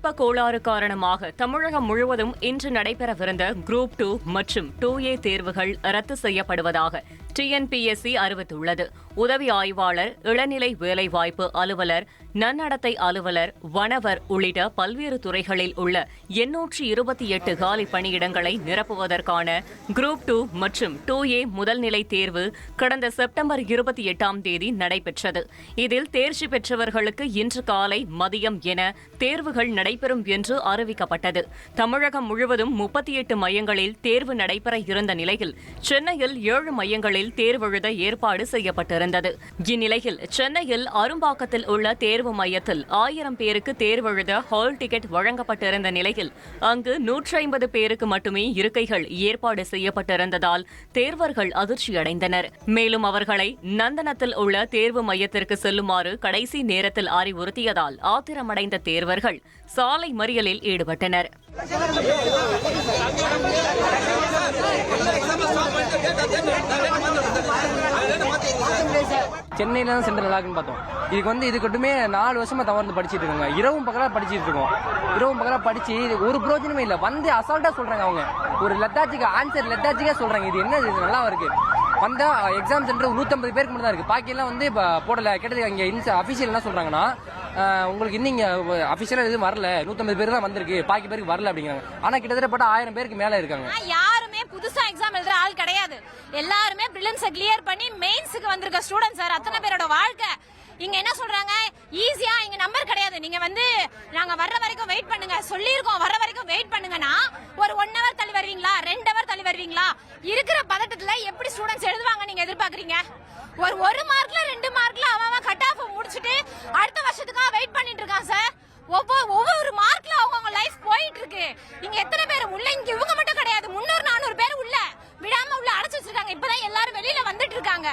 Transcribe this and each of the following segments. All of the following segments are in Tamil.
தொழில்நுட்ப கோளாறு காரணமாக தமிழகம் முழுவதும் இன்று நடைபெறவிருந்த குரூப் 2 மற்றும் 2A தேர்வுகள் ரத்து செய்யப்படுவதாக TNPSC அறிவித்துள்ளது. உதவி ஆய்வாளர், இளநிலை வேலைவாய்ப்பு அலுவலர், நன்னடத்தை அலுவலர், வனவர் உள்ளிட்ட பல்வேறு துறைகளில் உள்ள 828 காலி பணியிடங்களை நிரப்புவதற்கான குரூப் 2 மற்றும் 2A முதல்நிலை தேர்வு கடந்த செப்டம்பர் 28ஆம் தேதி நடைபெற்றது. இதில் தேர்ச்சி பெற்றவர்களுக்கு இன்று காலை, மதியம் என தேர்வுகள் நடைபெறும் என்று அறிவிக்கப்பட்டது. தமிழகம் முழுவதும் 38 மையங்களில் தேர்வு நடைபெற இருந்த நிலையில் சென்னையில் 7 மையங்களில் தேர்வெழுத ஏற்பாடு செய்யப்பட்டிருந்தது. இந்நிலையில் சென்னையில் அரும்பாக்கத்தில் உள்ள தேர்வு மையத்தில் 1000 பேருக்கு தேர்வெழுத ஹால் டிக்கெட் வழங்கப்பட்டிருந்த நிலையில் அங்கு 150 பேருக்கு மட்டுமே இருக்கைகள் ஏற்பாடு செய்யப்பட்டிருந்ததால் தேர்வர்கள் அதிர்ச்சியடைந்தனர். மேலும் அவர்களை நந்தனத்தில் உள்ள தேர்வு மையத்திற்கு செல்லுமாறு கடைசி நேரத்தில் அறிவுறுத்தியதால் ஆத்திரமடைந்த தேர்வர்கள் சாலை மறியலில் ஈடுபட்டனர். சென்னையில தான் சென்டர் நல்லாக்குன்னு பார்த்தோம். இதுக்கு மட்டுமே 4 வருஷமா தவறு படிச்சுட்டு இருக்காங்க. இரவும் பகலா படிச்சுட்டு இருக்கோம். இரவும் பகலா படிச்சு ஒரு பிரயோஜனமே இல்லை. வந்து அசால்ட்டா சொல்றாங்க. அவங்க ஒரு லெத்தாச்சிக்கா சொல்றாங்க. இது என்ன, இது நல்லா இருக்கு. வந்தா எக்ஸாம் சென்டர் 150 பேருக்கு மட்டும் தான் இருக்கு. பாக்கி வந்து போடல. கேட்டது இங்க அபிஷியல் என்ன சொல்றாங்கன்னா, உங்களுக்கு இன்னும் அபிஷியலா எதுவும் வரல, 150 பேர் தான் வந்திருக்கு, பாக்கி பேருக்கு வரல அப்படிங்கிறாங்க. ஆனா கிட்டத்தட்ட 1000 பேருக்கு மேல இருக்காங்க. யாருமே புதுசா எக்ஸாம் எழுதுற ஆள் கிடையாது. எல்லாருமே பிரிலிம்ஸ் கிளியர் பண்ணி மெயின்ஸ்க்கு வந்திருக்க ஸ்டூடெண்ட்ஸ் சார். அத்தனை பேரோட வாழ்க்கை இங்க என்ன சொல்றாங்க, ஈஸியா இங்க நம்பர் கிடையாது, நீங்க வந்து நாங்க வர்ற வரைக்கும் வெயிட் பண்ணுங்க சொல்லிருக்கோம், வர்ற வரைக்கும் வெயிட் பண்ணுங்கன்னா ஒரு 1 hour தள்ளி வருவீங்களா, 2 hour தள்ளி வருவீங்களா? இருக்கிற பதட்டத்துல எப்படி ஸ்டூடெண்ட்ஸ் எழுதுவாங்க நீங்க எதிர்பார்க்கறீங்க? ஒரு மார்க்ல 2 மார்க்ல அவன் கட் ஆஃப் முடிச்சிட்டு அடுத்த வருஷத்துக்காக வெயிட் பண்ணிட்டு இருக்கான் சார். ஒவ்வொரு மார்க்ல அவங்க லைஃப் போயிட்டு இருக்கு. இங்க எத்தனை பேர் உள்ள, இங்க இவங்க மட்டும் கிடையாது, 300-400 பேர் உள்ள விடாம உள்ள அடைச்சு வச்சிருக்காங்க. இப்பதான் எல்லாரும் வெளியில வந்துட்டு இருக்காங்க.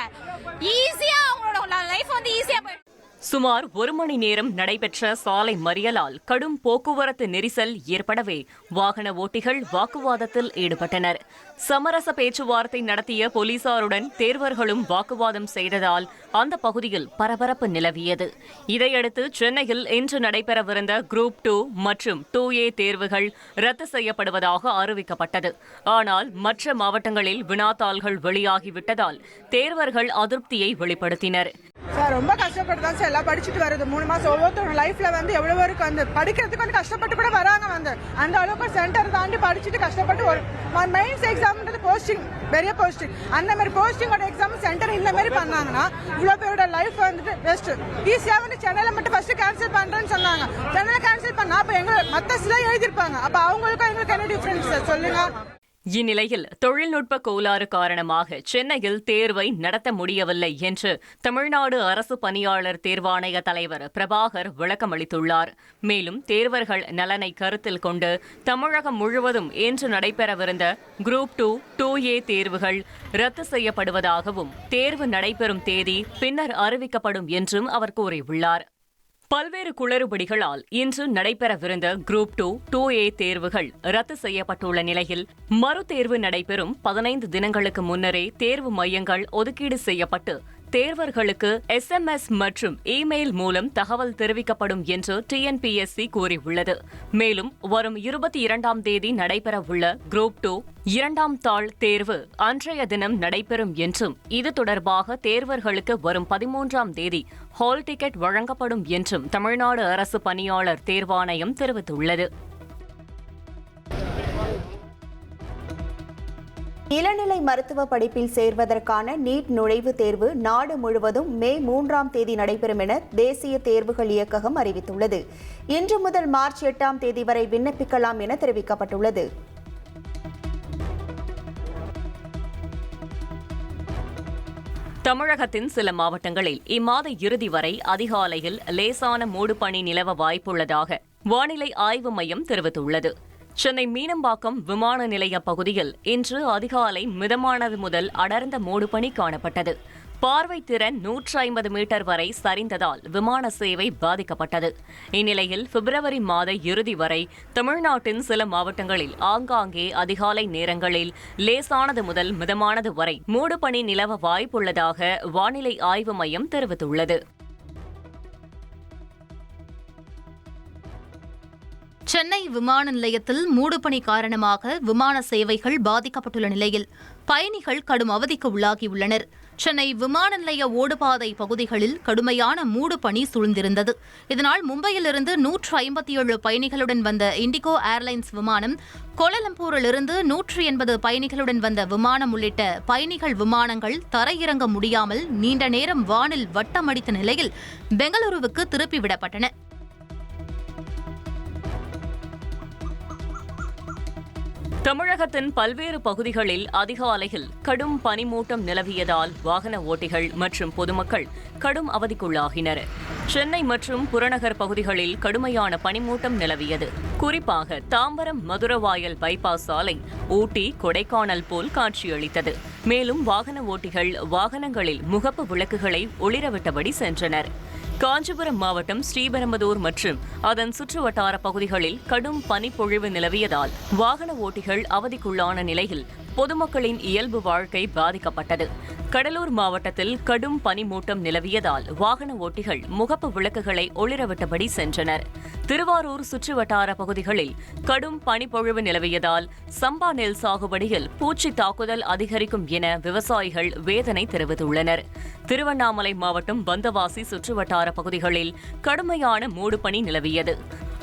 ஈஸியா அவங்களோட லைஃப் வந்து ஈஸியா போயிட்டு. சுமார் 1 மணி நேரம் நடைபெற்ற சாலை மறியலால் கடும் போக்குவரத்து நெரிசல் ஏற்படவே வாகன ஓட்டிகள் வாக்குவாதத்தில் ஈடுபட்டனர். சமரச பேச்சுவார்த்தை நடத்திய போலீசாருடன் தேர்வர்களும் வாக்குவாதம் செய்ததால் அந்த பகுதியில் பரபரப்பு நிலவியது. இதையடுத்து சென்னையில் இன்று நடைபெறவிருந்த குரூப் 2 மற்றும் 2A தேர்வுகள் ரத்து செய்யப்படுவதாக அறிவிக்கப்பட்டது. ஆனால் மற்ற மாவட்டங்களில் வினாத்தாள்கள் வெளியாகிவிட்டதால் தேர்வர்கள் அதிருப்தியை வெளிப்படுத்தினர். ரொம்ப கஷ்டப்பட்டு தான் சார் எல்லாம் படிச்சுட்டு வருது. 3 மாசம் ஒவ்வொருத்தரோட லைஃப்ல வந்து எவ்வளவு இருக்கு. வந்து படிக்கிறதுக்கு வந்து கஷ்டப்பட்டு கூட வராங்க. வந்து அந்த அளவுக்கு சென்டர் தாண்டி படிச்சுட்டு கஷ்டப்பட்டு ஒரு மெயின்ஸ் எக்ஸாம்ன்றது போஸ்டிங், பெரிய போஸ்டிங், அந்த மாதிரி போஸ்டிங்கோட எக்ஸாம் சென்டர் இந்த மாதிரி பண்ணாங்கன்னா இவ்வளவு பேரோட லைஃப் வந்துட்டு பெஸ்ட். ஈஸியா வந்து சென்னையில மட்டும் ஃபர்ஸ்ட் கேன்சல் பண்றேன்னு சொன்னாங்க. சென்னையில கேன்சல் பண்ணா அப்ப எங்க மத்த சில எழுதிருப்பாங்க. அப்ப அவங்களுக்கும் எங்களுக்கு என்ன டிஃபரன்ஸ் சொல்லுங்க. இந்நிலையில் தொழில்நுட்ப கோளாறு காரணமாக சென்னையில் தேர்வை நடத்த முடியவில்லை என்று தமிழ்நாடு அரசு பணியாளர் தேர்வாணைய தலைவர் பிரபாகர் விளக்கமளித்துள்ளார். மேலும் தேர்வர்கள் நலனை கருத்தில் கொண்டு தமிழகம் முழுவதும் இன்று நடைபெறவிருந்த குரூப் 2, 2A தேர்வுகள் ரத்து செய்யப்படுவதாகவும் தேர்வு நடைபெறும் தேதி பின்னர் அறிவிக்கப்படும் என்றும் அவர் கூறியுள்ளார். பல்வேறு குளறுபடிகளால் இன்று நடைபெறவிருந்த குரூப் 2, 2A தேர்வுகள் ரத்து செய்யப்பட்டுள்ள நிலையில் மறுதேர்வு நடைபெறும் 15 தினங்களுக்கு முன்னரே தேர்வு மையங்கள் ஒதுக்கீடு செய்யப்பட்டு தேர்வர்களுக்கு SMS மற்றும் இமெயில் மூலம் தகவல் தெரிவிக்கப்படும் என்று TNPSC கூறியுள்ளது. மேலும் வரும் 22ஆம் தேதி நடைபெறவுள்ள குரூப் 2 2ஆம் தாள் தேர்வு அன்றைய தினம் நடைபெறும் என்றும் இது தொடர்பாக தேர்வர்களுக்கு வரும் 13ஆம் தேதி ஹால் டிக்கெட் வழங்கப்படும் என்றும் தமிழ்நாடு அரசு பணியாளர் தேர்வாணையம் தெரிவித்துள்ளது. இளநிலை மருத்துவ படிப்பில் சேர்வதற்கான நீட் நுழைவுத் தேர்வு நாடு முழுவதும் மே 3ஆம் தேதி நடைபெறும் என தேசிய தேர்வுகள் இயக்ககம் அறிவித்துள்ளது. இன்று முதல் மார்ச் 8ஆம் தேதி வரை விண்ணப்பிக்கலாம் என தெரிவிக்கப்பட்டுள்ளது. தமிழகத்தின் சில மாவட்டங்களில் இம்மாத இறுதி வரை அதிகாலையில் லேசான மூடுபனி நிலவ வாய்ப்புள்ளதாக வானிலை ஆய்வு மையம் தெரிவித்துள்ளது. சென்னை மீனம்பாக்கம் விமான நிலைய பகுதியில் இன்று அதிகாலை மிதமானது முதல் அடர்ந்த மூடுபனி காணப்பட்டது. பார்வை திறன் 150 மீட்டர் வரை சரிந்ததால் விமான சேவை பாதிக்கப்பட்டது. இந்நிலையில் பிப்ரவரி மாத இறுதி வரை தமிழ்நாட்டின் சில மாவட்டங்களில் ஆங்காங்கே அதிகாலை நேரங்களில் லேசானது முதல் மிதமானது வரை மூடுபனி நிலவ வாய்ப்புள்ளதாக வானிலை ஆய்வு மையம் தெரிவித்துள்ளது. சென்னை விமான நிலையத்தில் மூடுபனி காரணமாக விமான சேவைகள் பாதிக்கப்பட்டுள்ள நிலையில் பயணிகள் கடும் அவதிக்கு உள்ளாகியுள்ளனர். சென்னை விமான நிலைய ஓடுபாதை பகுதிகளில் கடுமையான மூடுபனி சூழ்ந்திருந்தது. இதனால் மும்பையிலிருந்து 157 பயணிகளுடன் வந்த இண்டிகோ ஏர்லைன்ஸ் விமானம், கோலாலம்பூரிலிருந்து 180 பயணிகளுடன் வந்த விமானம் உள்ளிட்ட பயணிகள் விமானங்கள் தரையிறங்க முடியாமல் நீண்ட நேரம் வானில் வட்டமடித்த நிலையில் பெங்களூருவுக்கு திருப்பிவிடப்பட்டன. தமிழகத்தின் பல்வேறு பகுதிகளில் அதிகாலையில் கடும் பனிமூட்டம் நிலவியதால் வாகன ஓட்டிகள் மற்றும் பொதுமக்கள் கடும் அவதிக்குள்ளாகினர். சென்னை மற்றும் புறநகர் பகுதிகளில் கடுமையான பனிமூட்டம் நிலவியது. குறிப்பாக தாம்பரம் மதுரவாயல் பைபாஸ் சாலை ஊட்டி கொடைக்கானல் போல் காட்சியளித்தது. மேலும் வாகன ஓட்டிகள் வாகனங்களில் முகப்பு விளக்குகளை ஒளிரவிட்டபடி சென்றனர். காஞ்சிபுரம் மாவட்டம் ஸ்ரீபெரும்புதூர் மற்றும் அதன் சுற்றுவட்டார பகுதிகளில் கடும் பனிப்பொழிவு நிலவியதால் வாகன ஓட்டிகள் அவதிக்குள்ளான நிலையில் பொதுமக்களின் இயல்பு வாழ்க்கை பாதிக்கப்பட்டது. கடலூர் மாவட்டத்தில் கடும் பனிமூட்டம் நிலவியதால் வாகன ஓட்டிகள் முகப்பு விளக்குகளை ஒளிரவிட்டபடி சென்றனர். திருவாரூர் சுற்றுவட்டார பகுதிகளில் கடும் பனிப்பொழிவு நிலவியதால் சம்பா நெல் சாகுபடியில் பூச்சி தாக்குதல் அதிகரிக்கும் என விவசாயிகள் வேதனை தெரிவித்துள்ளனர். திருவண்ணாமலை மாவட்டம் பந்தவாசி சுற்றுவட்டார பகுதிகளில் கடுமையான மூடுபனி நிலவியது.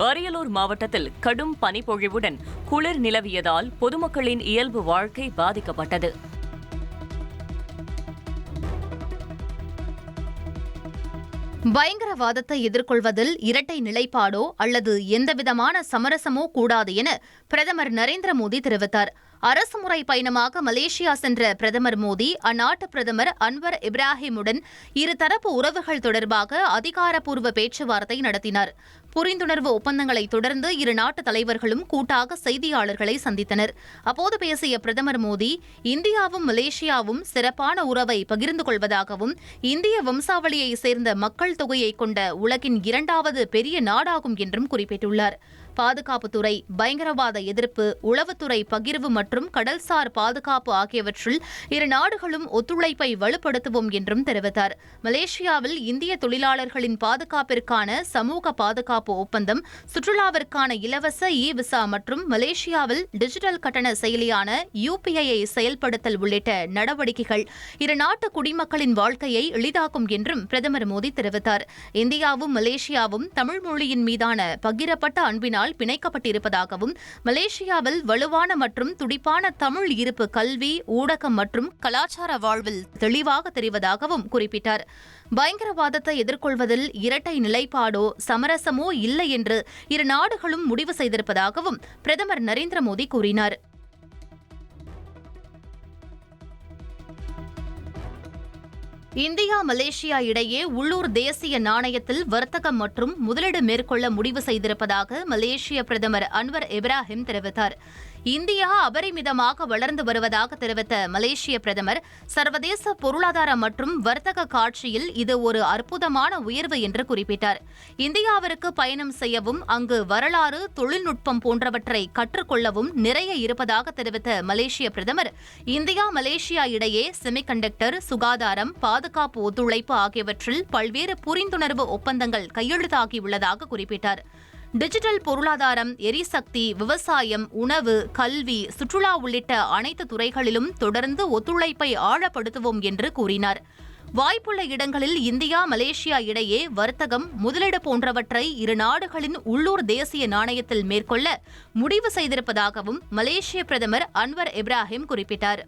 அரியலூர் மாவட்டத்தில் கடும் பனிப்பொழிவுடன் குளிர் நிலவியதால் பொதுமக்களின் இயல்பு வாழ்க்கை பாதிக்கப்பட்டது. பயங்கரவாதத்தை எதிர்கொள்வதில் இரட்டை நிலைப்பாடோ அல்லது எந்தவிதமான சமரசமோ கூடாது என பிரதமர் நரேந்திர மோடி தெரிவித்தார். அரசுமுறை பயணமாக மலேசியா சென்ற பிரதமர் மோடி அந்நாட்டு பிரதமர் அன்வர் இப்ராஹிமுடன் இருதரப்பு உறவுகள் தொடர்பாக அதிகாரப்பூர்வ பேச்சுவார்த்தை நடத்தினார். புரிந்துணர்வு ஒப்பந்தங்களை தொடர்ந்து இரு நாட்டு தலைவர்களும் கூட்டாக செய்தியாளர்களை சந்தித்தனர். அப்போது பேசிய பிரதமர் மோடி, இந்தியாவும் மலேசியாவும் சிறப்பான உறவை பகிர்ந்து கொள்வதாகவும் இந்திய வம்சாவளியை சேர்ந்த மக்கள் தொகையை கொண்ட உலகின் 2வது பெரிய நாடாகும் என்றும் குறிப்பிட்டுள்ளார். பாதுகாப்புத்துறை, பயங்கரவாத எதிர்ப்பு, உளவுத்துறை பகிர்வு மற்றும் கடல்சார் பாதுகாப்பு ஆகியவற்றில் இரு நாடுகளும் ஒத்துழைப்பை வலுப்படுத்துவோம் என்றும் தெரிவித்தார். மலேசியாவில் இந்திய தொழிலாளர்களின் பாதுகாப்பிற்கான சமூக பாதுகாப்பு ஒப்பந்தம், சுற்றுலாவிற்கான இலவச விசா மற்றும் மலேசியாவில் டிஜிட்டல் கட்டண செயலியான UPI-ஐ செயல்படுத்தல் உள்ளிட்ட நடவடிக்கைகள் இரு நாட்டு குடிமக்களின் வாழ்க்கையை எளிதாக்கும் என்றும் பிரதமர் மோடி தெரிவித்தார். இந்தியாவும் மலேசியாவும் தமிழ் மொழியின் மீதான பகிரப்பட்ட அன்பினால் பிணைக்கப்பட்டிருப்பதாகவும் மலேசியாவில் வலுவான மற்றும் துடிப்பான தமிழ் இருப்பு கல்வி, ஊடகம் மற்றும் கலாச்சார வாழ்வில் தெளிவாக தெரிவதாகவும் குறிப்பிட்டார். பயங்கரவாதத்தை எதிர்கொள்வதில் இரட்டை நிலைப்பாடோ சமரசமோ இல்லை என்று இரு நாடுகளும் முடிவு செய்திருப்பதாகவும் பிரதமர் நரேந்திர மோடி கூறினார். இந்தியா மலேசியா இடையே உள்ளூர் தேசிய நாணயத்தில் வர்த்தகம் மற்றும் முதலீடு மேற்கொள்ள முடிவு செய்திருப்பதாக மலேசிய பிரதமர் அன்வர் இப்ராஹிம் தெரிவித்தார். இந்தியா அபரிமிதமாக வளர்ந்து வருவதாக தெரிவித்த மலேசிய பிரதமர், சர்வதேச பொருளாதார மற்றும் வர்த்தக காட்சியில் இது ஒரு அற்புதமான உயர்வு என்று குறிப்பிட்டார். இந்தியாவிற்கு பயணம் செய்யவும் அங்கு வரலாறு, தொழில்நுட்பம் போன்றவற்றை கற்றுக்கொள்ளவும் நிறைய இருப்பதாக தெரிவித்த மலேசிய பிரதமர், இந்தியா மலேசியா இடையே செமிகண்டக்டர், சுகாதாரம், பாதுகாப்பு ஒத்துழைப்பு ஆகியவற்றில் பல்வேறு புரிந்துணர்வு ஒப்பந்தங்கள் கையெழுத்தாகியுள்ளதாக குறிப்பிட்டார். டிஜிட்டல் பொருளாதாரம், எரிசக்தி, விவசாயம், உணவு, கல்வி, சுற்றுலா உள்ளிட்ட அனைத்து துறைகளிலும் தொடர்ந்து ஒத்துழைப்பை ஆழப்படுத்துவோம் என்று கூறினார். வாய்ப்புள்ள இடங்களில் இந்தியா மலேசியா இடையே வர்த்தகம், முதலீடு போன்றவற்றை இரு நாடுகளின் உள்ளூர் தேசிய நாணயத்தில் மேற்கொள்ள முடிவு செய்திருப்பதாகவும் மலேசிய பிரதமர் அன்வர் இப்ராஹிம் குறிப்பிட்டார்.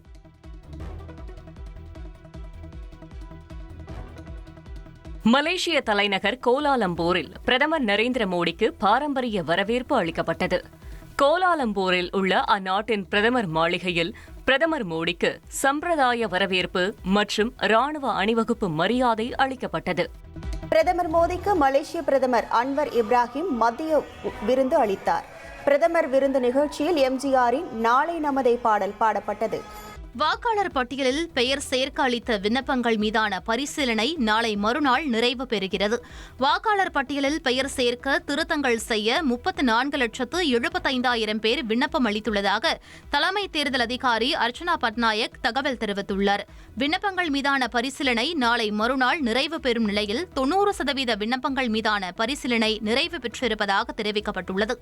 மலேசிய தலைநகர் கோலாலம்பூரில் பிரதமர் நரேந்திர மோடிக்கு பாரம்பரிய வரவேற்பு அளிக்கப்பட்டது. கோலாலம்பூரில் உள்ள அந்நாட்டின் பிரதமர் மாளிகையில் பிரதமர் மோடிக்கு சம்பிரதாய வரவேற்பு மற்றும் ராணுவ அணிவகுப்பு மரியாதை அளிக்கப்பட்டது. பிரதமர் மோடிக்கு மலேசிய பிரதமர் அன்வர் இப்ராஹிம் மதிய விருந்து அளித்தார். பிரதமர் விருந்து நிகழ்ச்சியில் எம்ஜிஆரின் நாளை நமதே பாடல் பாடப்பட்டது. வாக்காளர் பட்டியலில் பெயர் சேர்க்க அளித்த விண்ணப்பங்கள் மீதான பரிசீலனை நாளை மறுநாள் நிறைவு பெறுகிறது. வாக்காளர் பட்டியலில் பெயர் சேர்க்க திருத்தங்கள் செய்ய 34,75,000 பேர் விண்ணப்பம் அளித்துள்ளதாக தலைமை தேர்தல் அதிகாரி அர்ச்சனா பட்நாயக் தகவல் தெரிவித்துள்ளார். விண்ணப்பங்கள் மீதான பரிசீலனை நாளை மறுநாள் நிறைவு பெறும் நிலையில் 90% விண்ணப்பங்கள் மீதான பரிசீலனை நிறைவு பெற்றிருப்பதாக தெரிவிக்கப்பட்டுள்ளது.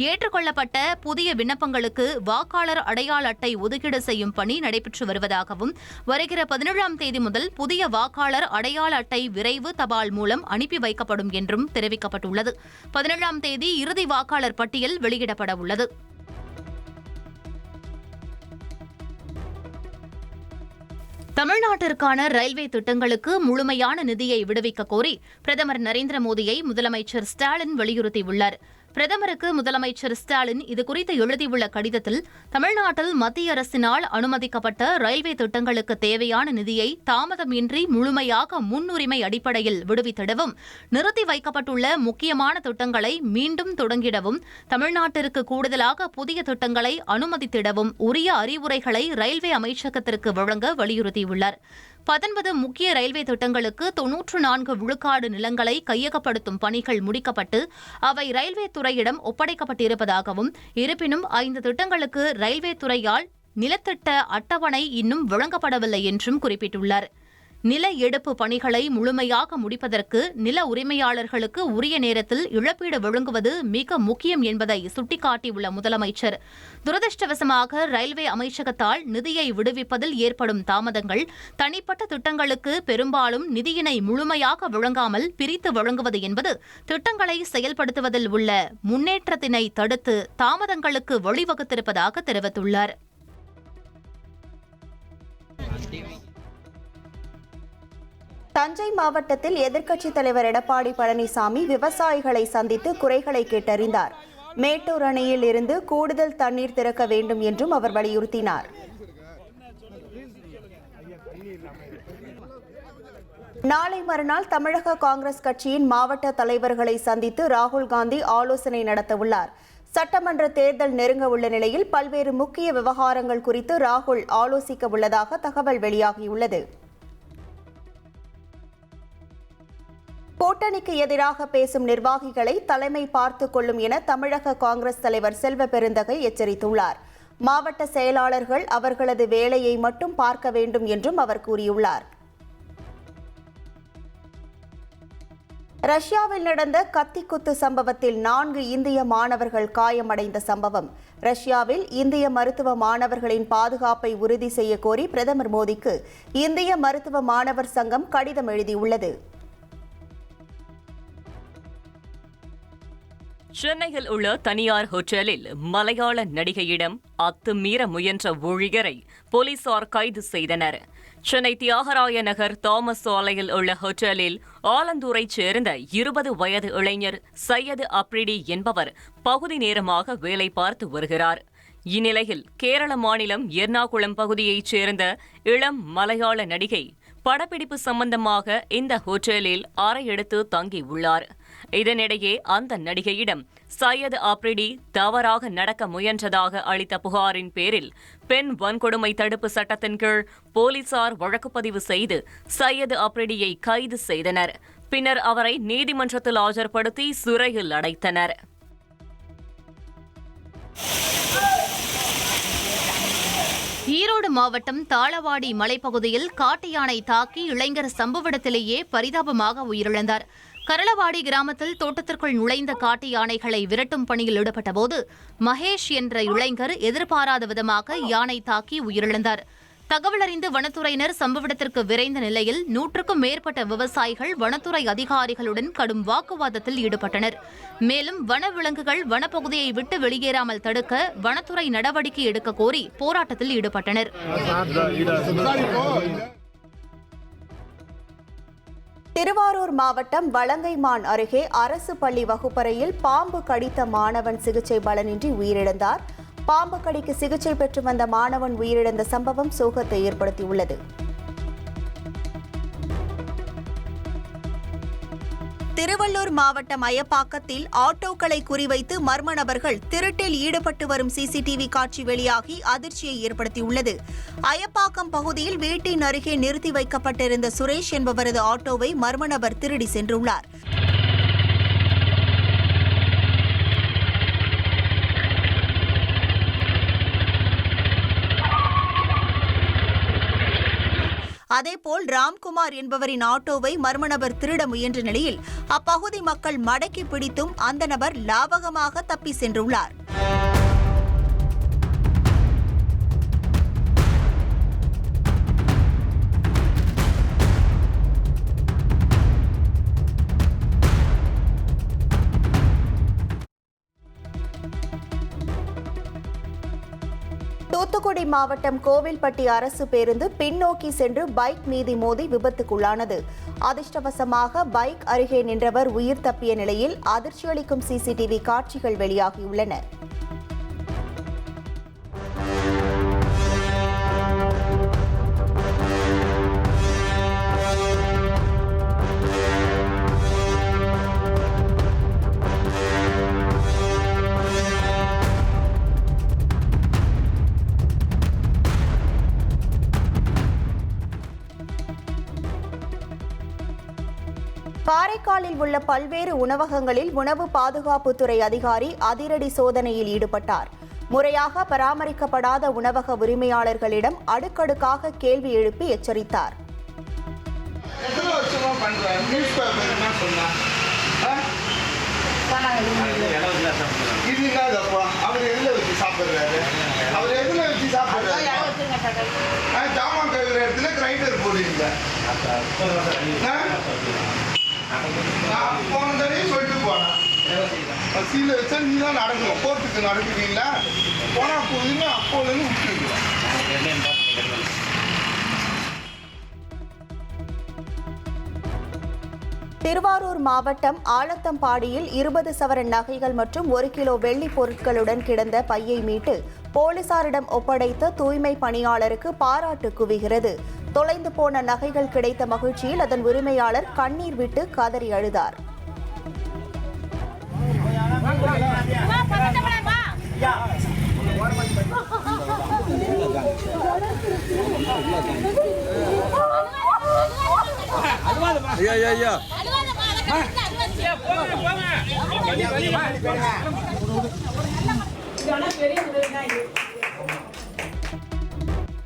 ஏற்றுக்கொள்ளப்பட்ட புதிய விண்ணப்பங்களுக்கு வாக்காளர் அடையாள அட்டை ஒதுக்கீடு செய்யும் பணி நடைபெற்று வருவதாகவும் வருகிற 17ஆம் தேதி முதல் புதிய வாக்காளர் அடையாள அட்டை விரைவு தபால் மூலம் அனுப்பி வைக்கப்படும் என்றும் தெரிவிக்கப்பட்டுள்ளது. 17ஆம் தேதி இறுதி வாக்காளர் பட்டியல் வெளியிடப்பட உள்ளது. தமிழ்நாட்டிற்கான ரயில்வே திட்டங்களுக்கு முழுமையான நிதியை விடுவிக்க கோரி பிரதமர் நரேந்திர மோடியை முதலமைச்சர் ஸ்டாலின் வலியுறுத்தியுள்ளார். பிரதமருக்கு முதலமைச்சர் ஸ்டாலின் இதுகுறித்து எழுதியுள்ள கடிதத்தில் தமிழ்நாட்டில் மத்திய அரசினால் அனுமதிக்கப்பட்ட ரயில்வே திட்டங்களுக்கு தேவையான நிதியை தாமதமின்றி முழுமையாக முன்னுரிமை அடிப்படையில் விடுவித்திடவும், நிறுத்தி வைக்கப்பட்டுள்ள முக்கியமான திட்டங்களை மீண்டும் தொடங்கிடவும், தமிழ்நாட்டிற்கு கூடுதலாக புதிய திட்டங்களை அனுமதித்திடவும் உரிய அறிவுரைகளை ரயில்வே அமைச்சகத்திற்கு வழங்க வலியுறுத்தியுள்ளார். 19 முக்கிய ரயில்வே திட்டங்களுக்கு 94 விழுக்காடு நிலங்களை கையகப்படுத்தும் பணிகள் முடிக்கப்பட்டு அவை ரயில்வே துறையிடம் ஒப்படைக்கப்பட்டிருப்பதாகவும், இருப்பினும் 5 திட்டங்களுக்கு ரயில்வே துறையால் நிலத்திட்ட அட்டவணை இன்னும் வழங்கப்படவில்லை என்றும் குறிப்பிட்டுள்ளார். நில எடுப்பு பணிகளை முழுமையாக முடிப்பதற்கு நில உரிமையாளர்களுக்கு உரிய நேரத்தில் இழப்பீடு வழங்குவது மிக முக்கியம் என்பதை சுட்டிக்காட்டியுள்ள முதலமைச்சர், துரதிருஷ்டவசமாக ரயில்வே அமைச்சகத்தால் நிதியை விடுவிப்பதில் ஏற்படும் தாமதங்கள் தனிப்பட்ட திட்டங்களுக்கு பெரும்பாலும் நிதியினை முழுமையாக வழங்காமல் பிரித்து வழங்குவது என்பது திட்டங்களை செயல்படுத்துவதில் உள்ள முன்னேற்றத்தினை தடுத்து தாமதங்களுக்கு வழிவகுத்திருப்பதாக தெரிவித்துள்ளார். தஞ்சை மாவட்டத்தில் எதிர்க்கட்சித் தலைவர் எடப்பாடி பழனிசாமி விவசாயிகளை சந்தித்து குறைகளை கேட்டறிந்தார். மேட்டூர் அணையில் இருந்து கூடுதல் தண்ணீர் திறக்க வேண்டும் என்றும் அவர் வலியுறுத்தினார். நாளை மறுநாள் தமிழக காங்கிரஸ் கட்சியின் மாவட்ட தலைவர்களை சந்தித்து ராகுல் காந்தி ஆலோசனை நடத்தவுள்ளார். சட்டமன்ற தேர்தல் நெருங்க உள்ள நிலையில் பல்வேறு முக்கிய விவகாரங்கள் குறித்து ராகுல் ஆலோசிக்க உள்ளதாக தகவல் வெளியாகியுள்ளது. கூட்டணிக்கு எதிராக பேசும் நிர்வாகிகளை தலைமை பார்த்துக் கொள்ளும் என தமிழக காங்கிரஸ் தலைவர் செல்வ பெருந்தகை எச்சரித்துள்ளார். மாவட்ட செயலாளர்கள் அவர்களது வேலையை மட்டும் பார்க்க வேண்டும் என்றும் அவர் கூறியுள்ளார். ரஷ்யாவில் நடந்த கத்திக்குத்து சம்பவத்தில் 4 இந்திய மாணவர்கள் காயமடைந்த சம்பவம். ரஷ்யாவில் இந்திய மருத்துவ மாணவர்களின் பாதுகாப்பை உறுதி செய்ய கோரி பிரதமர் மோடிக்கு இந்திய மருத்துவ மாணவர் சங்கம் கடிதம் எழுதியுள்ளது. சென்னையில் உள்ள தனியார் ஹோட்டலில் மலையாள நடிகையிடம் அத்துமீற முயன்ற ஊழியரை போலீசார் கைது செய்தனர். சென்னை தியாகராய நகர் தாமஸ் சாலையில் உள்ள ஹோட்டலில் ஆலந்தூரைச் சேர்ந்த 20 வயது இளைஞர் சையது அப்ரிடி என்பவர் பகுதி நேரமாக வேலை பார்த்து வருகிறார். இந்நிலையில் கேரள மாநிலம் எர்ணாகுளம் பகுதியைச் சேர்ந்த இளம் மலையாள நடிகை படப்பிடிப்பு சம்பந்தமாக இந்த ஹோட்டலில் அறை எடுத்து தங்கியுள்ளார். இதனிடையே அந்த நடிகையிடம் சையது அப்ரிடி தவறாக நடக்க முயன்றதாக அளித்த புகாரின் பேரில் பெண் வன்கொடுமை தடுப்பு சட்டத்தின் கீழ் போலீசார் வழக்குப்பதிவு செய்து சையது அப்ரிடியை கைது செய்தனர். பின்னர் அவரை நீதிமன்றத்தில் ஆஜர்படுத்தி சிறையில் அடைத்தனர். ஈரோடு மாவட்டம் தாளவாடி மலைப்பகுதியில் காட்டு யானை தாக்கி இளைஞர் சம்பவ இடத்திலேயே பரிதாபமாக உயிரிழந்தார். கரளவாடி கிராமத்தில் தோட்டத்திற்குள் நுழைந்த காட்டு யானைகளை விரட்டும் பணியில் ஈடுபட்டபோது மகேஷ் என்ற இளைஞர் எதிர்பாராத விதமாக யானை தாக்கி உயிரிழந்தார். தகவல் அறிந்து வனத்துறையினர் சம்பவ இடத்திற்கு விரைந்த நிலையில் 100க்கும் மேற்பட்ட விவசாயிகள் வனத்துறை அதிகாரிகளுடன் கடும் வாக்குவாதத்தில் ஈடுபட்டனர். மேலும் வனவிலங்குகள் வனப்பகுதியை விட்டு வெளியேறாமல் தடுக்க வனத்துறை நடவடிக்கை எடுக்க கோரி போராட்டத்தில் ஈடுபட்டனர். திருவாரூர் மாவட்டம் வலங்கைமான் அருகே அரசு பள்ளி வகுப்பறையில் பாம்பு கடித்த மாணவன் சிகிச்சை பலனின்றி உயிரிழந்தார். பாம்பு கடிக்கு சிகிச்சை பெற்று வந்த மாணவன் உயிரிழந்த சம்பவம் சோகத்தை ஏற்படுத்தியுள்ளது. திருவள்ளூர் மாவட்டம் அயப்பாக்கத்தில் ஆட்டோக்களை குறிவைத்து மர்ம நபர்கள் திருட்டில் ஈடுபட்டு வரும் சிசிடிவி காட்சி வெளியாகி அதிர்ச்சியை ஏற்படுத்தியுள்ளது. அயப்பாக்கம் பகுதியில் வீட்டின் அருகே நிறுத்தி வைக்கப்பட்டிருந்த சுரேஷ் என்பவரது ஆட்டோவை மர்ம நபர் திருடி சென்றுள்ளார். அதேபோல் ராம்குமார் என்பவரின் ஆட்டோவை மர்ம நபர் திருட முயன்ற நிலையில் அப்பகுதி மக்கள் மடக்கி பிடித்தும் அந்த நபர் லாபகமாக தப்பி சென்றுள்ளார். தூத்துக்குடி மாவட்டம் கோவில்பட்டி அரசு பேருந்து பின்னோக்கி சென்று பைக் மீது மோதி விபத்துக்குள்ளானது. அதிர்ஷ்டவசமாக பைக் அருகே நின்றவர் உயிர் தப்பிய நிலையில் அதிர்ச்சியளிக்கும் சிசிடிவி காட்சிகள் வெளியாகியுள்ளன. காரைக்காலில் உள்ள பல்வேறு உணவகங்களில் உணவு பாதுகாப்புத்துறை அதிகாரி அதிரடி சோதனையில் ஈடுபட்டார். முறையாக பராமரிக்கப்படாத உணவக உரிமையாளர்களிடம் அடுக்கடுக்காக கேள்வி எழுப்பி எச்சரித்தார். போன தடவை சொல்லிட்டு போனேன் சீல வச்சா நீ தான் நடக்கணும், கோர்ட்டுக்கு நடக்குறீங்களா போனா போகுதுன்னு அப்போலேருந்து விட்டுருக்கலாம். திருவாரூர் மாவட்டம் ஆலத்தம்பாடியில் 20 சவரன் நகைகள் மற்றும் 1 கிலோ வெள்ளி பொருட்களுடன் கிடந்த பையை மீட்டு போலீசாரிடம் ஒப்படைத்த தூய்மை பணியாளருக்கு பாராட்டு குவிகிறது. தொலைந்து போன நகைகள் கிடைத்த மகிழ்ச்சியில் அதன் உரிமையாளர் கண்ணீர் விட்டு கதறி அழுதார்.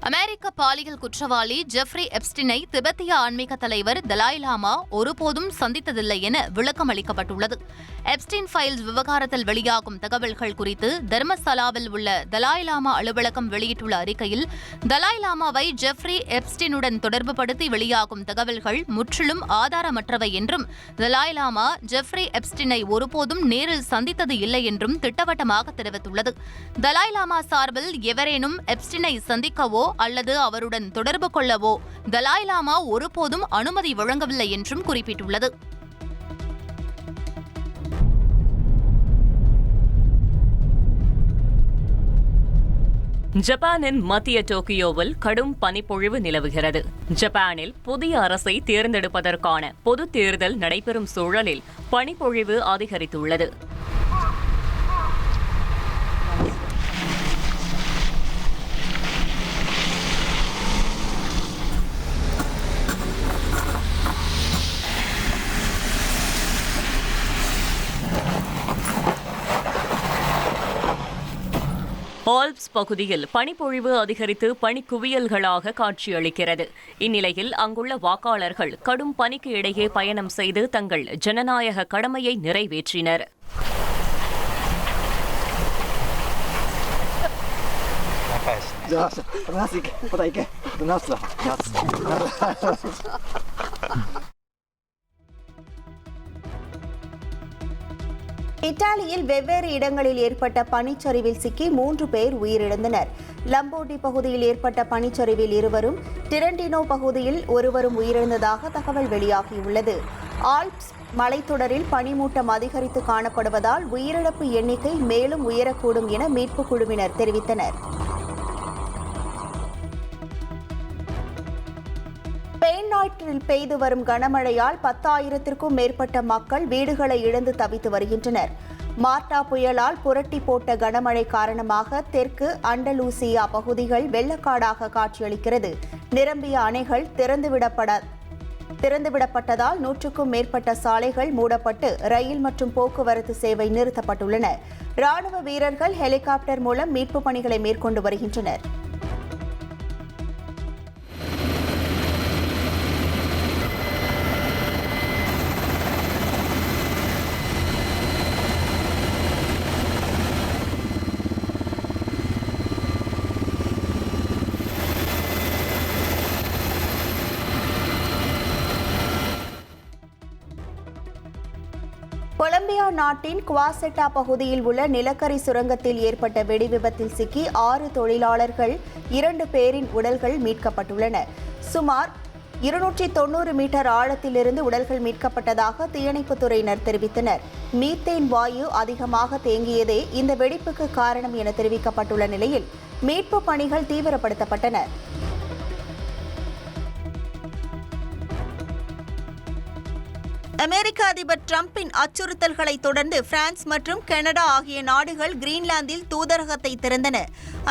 அமெரிக்க பாலியல் குற்றவாளி ஜெஃப்ரி எப்ஸ்டினை திபெத்திய ஆன்மீக தலைவர் தலாய் லாமா ஒருபோதும் சந்தித்ததில்லை என விளக்கம் அளிக்கப்பட்டுள்ளது. எப்ஸ்டின் ஃபைல்ஸ் விவகாரத்தில் வெளியாகும் தகவல்கள் குறித்து தர்மஸ்தலாவில் உள்ள தலாய் லாமா அலுவலகம் வெளியிட்டுள்ள அறிக்கையில், தலாய் லாமாவை ஜெஃப்ரி எப்ஸ்டினுடன் தொடர்புபடுத்தி வெளியாகும் தகவல்கள் முற்றிலும் ஆதாரமற்றவை என்றும், தலாய் லாமா ஜெஃப்ரி எப்ஸ்டினை ஒருபோதும் நேரில் சந்தித்தது இல்லை என்றும் திட்டவட்டமாக தெரிவித்துள்ளது. தலாய் லாமா சார்பில் எவரேனும் எப்ஸ்டினை சந்திக்கவோ அல்லது அவருடன் தொடர்பு கொள்ளவோ தலாய் லாமா ஒருபோதும் அனுமதி வழங்கவில்லை என்றும் குறிப்பிட்டுள்ளது. ஜப்பானின் மத்திய டோக்கியோவில் கடும் பனிப்பொழிவு நிலவுகிறது. ஜப்பானில் புதிய அரசை தேர்ந்தெடுப்பதற்கான பொதுத் தேர்தல் நடைபெறும் சூழலில் பனிப்பொழிவு அதிகரித்துள்ளது. ஆல்ப்ஸ் பகுதியில் பனிப்பொழிவு அதிகரித்து பனிக்குவியல்களாக காட்சியளிக்கிறது. இந்நிலையில் அங்குள்ள வாக்காளர்கள் கடும் பனிக்கு இடையே பயணம் செய்து தங்கள் ஜனநாயக கடமையை நிறைவேற்றினர். இத்தாலியில் வெவ்வேறு இடங்களில் ஏற்பட்ட பனிச்சரிவில் சிக்கி 3 பேர் உயிரிழந்தனர். லம்போர்டி பகுதியில் ஏற்பட்ட பனிச்சரிவில் 2வரும், டிரென்டினோ பகுதியில் 1வரும் உயிரிழந்ததாக தகவல் வெளியாகியுள்ளது. ஆல்ப்ஸ் மலைத்தொடரில் பனிமூட்டம் அதிகரித்து காணப்படுவதால் உயிரிழப்பு எண்ணிக்கை மேலும் உயரக்கூடும் என மீட்புக் குழுவினர் தெரிவித்தனர். ஸ்பெயின் நாட்டு ஈராட்டில் பெய்து வரும் கனமழையால் 10,000-க்கும் மேற்பட்ட மக்கள் வீடுகளை இழந்து தவித்து வருகின்றனர். மார்டா புயலால் புரட்டி போட்ட கனமழை காரணமாக தெற்கு அண்டலூசியா பகுதிகள் வெள்ளக்காடாக காட்சியளிக்கிறது. நிரம்பிய அணைகள் திறந்துவிடப்பட்டதால் 100க்கும் மேற்பட்ட சாலைகள் மூடப்பட்டு ரயில் மற்றும் போக்குவரத்து சேவை நிறுத்தப்பட்டுள்ளன. ராணுவ வீரர்கள் ஹெலிகாப்டர் மூலம் மீட்புப் பணிகளை மேற்கொண்டு வருகின்றனர். கொலம்பியா நாட்டின் குவாசெட்டா பகுதியில் உள்ள நிலக்கரி சுரங்கத்தில் ஏற்பட்ட வெடிவிபத்தில் சிக்கி 6 தொழிலாளர்கள் 2 பேரின் உடல்கள் மீட்கப்பட்டுள்ளன. சுமார் 290 மீட்டர் ஆழத்திலிருந்து உடல்கள் மீட்கப்பட்டதாக தீயணைப்புத் துறையினர் தெரிவித்தனர். மீத்தேன் வாயு அதிகமாக தேங்கியதே இந்த வெடிப்புக்கு காரணம் என தெரிவிக்கப்பட்டுள்ள நிலையில் மீட்புப் பணிகள் தீவிரப்படுத்தப்பட்டன. அமெரிக்க அதிபர் டிரம்பின் அச்சுறுத்தல்களை தொடர்ந்து பிரான்ஸ் மற்றும் கனடா ஆகிய நாடுகள் கிரீன்லாந்தில் தூதரகத்தை திறந்தன.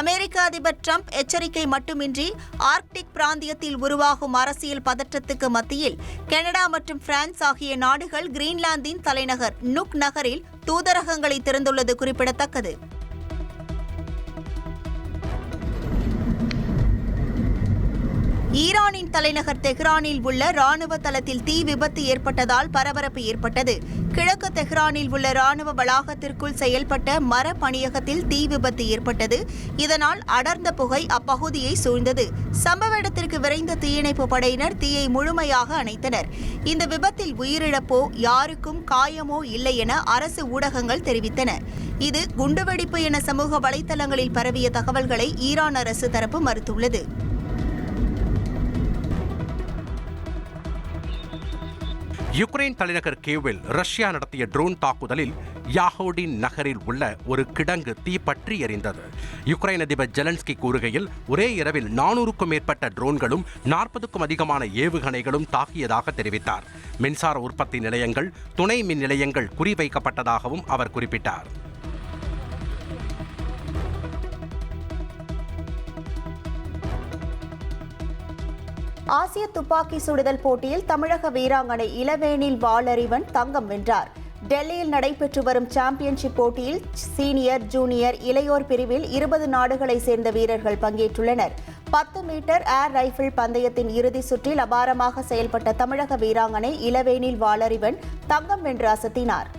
அமெரிக்க அதிபர் டிரம்ப் எச்சரிக்கை மட்டுமின்றி ஆர்க்டிக் பிராந்தியத்தில் உருவாகும் அரசியல் பதற்றத்துக்கு மத்தியில் கனடா மற்றும் பிரான்ஸ் ஆகிய நாடுகள் கிரீன்லாந்தின் தலைநகர் நுக் நகரில் தூதரகங்களை திறந்துள்ளது குறிப்பிடத்தக்கது. ஈரானின் தலைநகர் தெஹ்ரானில் உள்ள ராணுவ தளத்தில் தீ விபத்து ஏற்பட்டதால் பரபரப்பு ஏற்பட்டது. கிழக்கு தெஹ்ரானில் உள்ள ராணுவ வளாகத்திற்குள் செயல்பட்ட மர பணியகத்தில் தீ விபத்து ஏற்பட்டது. இதனால் அடர்ந்த புகை அப்பகுதியை சூழ்ந்தது. சம்பவ இடத்திற்கு விரைந்த தீயணைப்பு படையினர் தீயை முழுமையாக அணைத்தனர். இந்த விபத்தில் உயிரிழப்போ யாருக்கும் காயமோ இல்லை என அரசு ஊடகங்கள் தெரிவித்தன. இது குண்டுவெடிப்பு என சமூக வலைதளங்களில் பரவிய தகவல்களை ஈரான் அரசு தரப்பு மறுத்துள்ளது. யுக்ரைன் தலைநகர் கீவில் ரஷ்யா நடத்திய ட்ரோன் தாக்குதலில் யாஹோடின் நகரில் உள்ள ஒரு கிடங்கு தீப்பற்றி எரிந்தது. யுக்ரைன் அதிபர் ஜெலன்ஸ்கி கூறுகையில் ஒரே இரவில் 400க்கும் மேற்பட்ட ட்ரோன்களும் 40க்கும் அதிகமான ஏவுகணைகளும் தாக்கியதாக தெரிவித்தார். மின்சார உற்பத்தி நிலையங்கள், துணை மின் நிலையங்கள் குறிவைக்கப்பட்டதாகவும் அவர் குறிப்பிட்டார். ஆசிய துப்பாக்கி சுடுதல் போட்டியில் தமிழக வீராங்கனை இளவேனில் வாளறிவன் தங்கம் வென்றார். டெல்லியில் நடைபெற்று வரும் சாம்பியன்ஷிப் போட்டியில் சீனியர், ஜூனியர், இளையோர் பிரிவில் 20 நாடுகளை சேர்ந்த வீரர்கள் பங்கேற்றுள்ளனர். 10 மீட்டர் ஏர் ரைபிள் பந்தயத்தின் இறுதி சுற்றில் அபாரமாக செயல்பட்ட தமிழக வீராங்கனை இளவேனில் வாளறிவன் தங்கம் வென்று அசத்தினார்.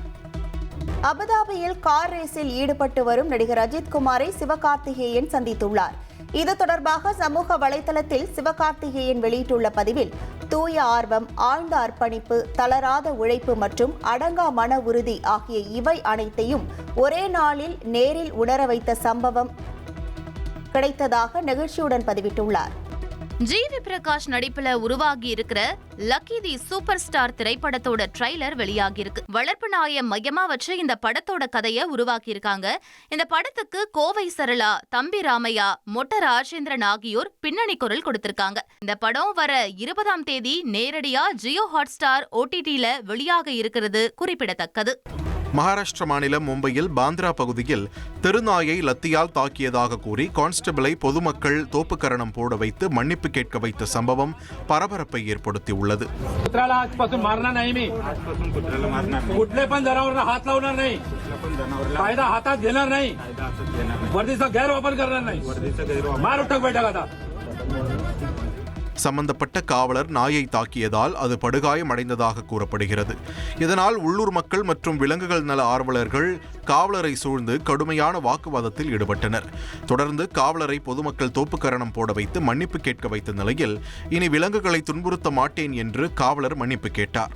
அபுதாபியில் கார் ரேஸில் ஈடுபட்டு வரும் நடிகர் அஜித் குமாரை சிவகார்த்திகேயன் சந்தித்துள்ளார். இது தொடர்பாக சமூக வலைதளத்தில் சிவகார்த்திகேயன் வெளியிட்டுள்ள பதிவில், தூய ஆர்வம், ஆழ்ந்த அர்ப்பணிப்பு, தளராத உழைப்பு மற்றும் அடங்கா மன உறுதி ஆகிய இவை அனைத்தையும் ஒரே நாளில் நேரில் உணர வைத்த சம்பவம் கிடைத்ததாக நெகிழ்ச்சியுடன் பதிவிட்டுள்ளார். ஜிவி பிரகாஷ் நடிப்புல உருவாகி இருக்கிற லக்கி தி சூப்பர் ஸ்டார் திரைப்படத்தோட ட்ரைலர் வெளியாகி இருக்கு. வளர்ப்பு நாயை மையமா வச்சு இந்த படத்தோட கதையை உருவாக்கி இருக்காங்க. இந்த படத்துக்கு கோவை சரளா, தம்பி ராமையா, மொட்ட ராஜேந்திரன் ஆகியோர் பின்னணி குரல் கொடுத்திருக்காங்க. இந்த படம் வர 20ஆம் தேதி நேரடியா ஜியோ ஹாட்ஸ்டார் OTTல வெளியாக இருக்கிறது குறிப்பிடத்தக்கது. மகாராஷ்டிர மாநிலம் மும்பையில் பாந்திரா பகுதியில் தெருநாயை லத்தியால் தாக்கியதாக கூறி கான்ஸ்டபிளை பொதுமக்கள் தோப்புக்கரணம் போட வைத்து மன்னிப்பு கேட்க வைத்த சம்பவம் பரபரப்பை ஏற்படுத்தியுள்ளது. சம்பந்தப்பட்ட காவலர் நாயை தாக்கியதால் அது படுகாயமடைந்ததாக கூறப்படுகிறது. இதனால் உள்ளூர் மக்கள் மற்றும் விலங்குகள் நல ஆர்வலர்கள் காவலரை சூழ்ந்து கடுமையான வாக்குவாதத்தில் ஈடுபட்டனர். தொடர்ந்து காவலரை பொதுமக்கள் தோப்புக்கரணம் போட வைத்து மன்னிப்பு கேட்க வைத்த நிலையில் இனி விலங்குகளை துன்புறுத்த மாட்டேன் என்று காவலர் மன்னிப்பு கேட்டார்.